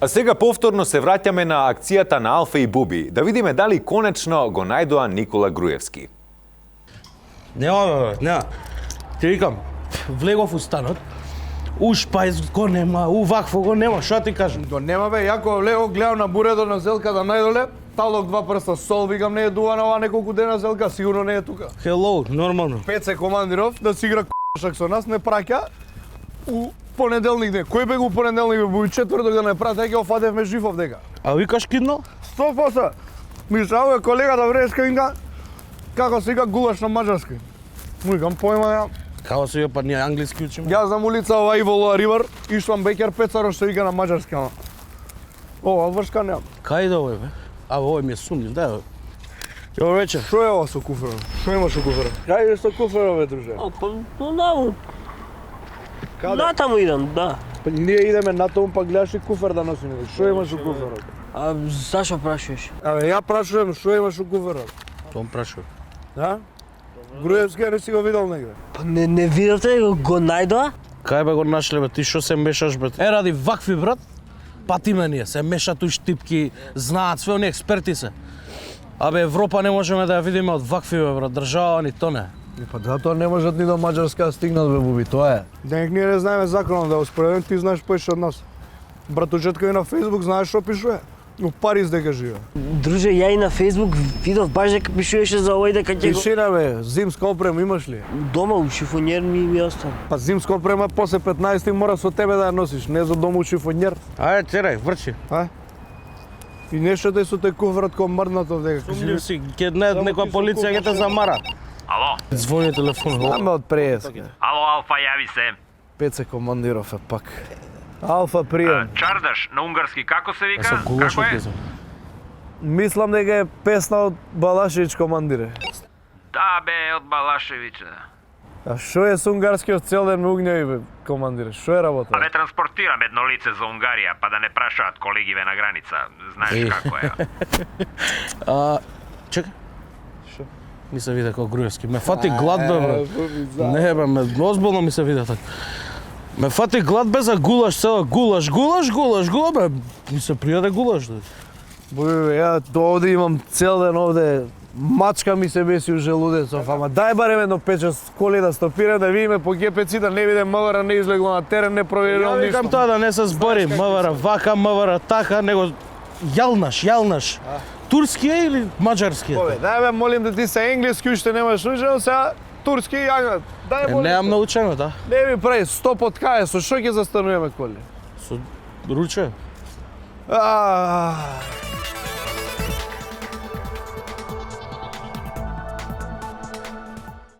А сега повторно се враќаме на акцијата на Алфа и Буби, да видиме дали конечно го најдоа Никола Груевски. Нема. Ти викам, влегов у станот, у шпајс го нема, у вакво го нема, шо ти кажам? То нема бе, јако влегов гледам на буредо на Зелка да најдоле, талок 2 прста сол, викам не е дувана ова неколку дена Зелка, сигурно не е тука. Hello, нормално. Пеце Командиров да си игра к***шак со нас, не праќа у понеделник ден. Кој бе го понеделник бе, буј четврток да не праќа, ќе офатевме жив дека. А викаш киднал? 100%. Ми жao колегата вреска инга, како се ига гулаш на маđarски. Му викам појма ја. Како се па ние англиски учиме? Ја знам улица ова Иволоа Ривар, ишлам Бекер Пецаро што вика на маđarски, ама. Ова вршка немам. Кај да овој бе? А овој ми е сумнив, дај бе. Добро вечер. Што е ова со куферот? Што имаш со куферот? Кај е со куферот бе, друже? Наву. Каде? Натаму идам, да. Па ние идеме на тоа, па гледаш и куфер да носиме. Што имаш со куферот? А зашо прашуваш? Абе, ја прашувам што имаш со куферот. Том прашува. Да? Груевски не си го видел негде. Па не видовте го најдоа? Кај бе го нашле бе, ти што се мешаш бе? Е, ради вакви брат, патиме ние, се мешат уш типки, знаат, све они експерти се. Абе, Европа не можеме да ја видиме од вакви бе брат, држава ни то не. Па да, тоа не можат ни до Маđarска да стигнат бе, Буби, тоа е. Денек ние не знаеме законот да успоредим, ти знаеш поише од нас. Братучетка и на Фейсбук знаеш што пишува? У Париз дека живе. Друже, ја и на Фейсбук видов баш дека пишуваше за овој дека ќе го... Тишина бе, зимска опрема имаш ли? Дома у шифонер ми остана. Па зимска опрема после 15 мора со тебе да ја носиш, не за дома у шифонер. Ајде, терај, врчи. А? И нешто да со тој куфрат ко мрднато дека. Сумнив си, ќе некоја полиција ќе те замара. Ало? Звони телефон. Аме од преска. Ало, Алфа, јави се. Пеце Командиров е пак. Алфа прием. Чардаш, на унгарски, како се Е, вика? со гулаш Како е? отлезам. Мислам дека е песна од Балашевич Командире. Да, бе, од Балашевича. А што е со унгарскиот цел ден угњави бе, Командире? Што е работа? Абе, транспортирам едно лице за Унгарија, па да не прашаат колегиве на граница. Знаеш како е. Чекај. Што? Ми се виде како Груевски. Ме фати глад бе, бре. Не бе, озбилно ми се виде така. Ме фати глад бе за гулаш, цела гулаш, бе. Ми се пријаде гулаш. Буј бе, ја овде имам цел ден овде. Мачка ми се беси у желудецов, ама дај барем едно 5-6 коли да стопирам, да видиме по ГПЦ, да не видим МВР не излегло на терен, не проверирам Ја ништо. викам тоа да не се збори, МВР вака, МВР така, него јалнаш. Турски е или маđarски е? Бе, дај бе, молим да ти се енглески уште немаш научено, сега турски ја. Дај молим. Неам научено, да. Не ми прави 100 под кај, со што ќе застануваме коли? Со руче.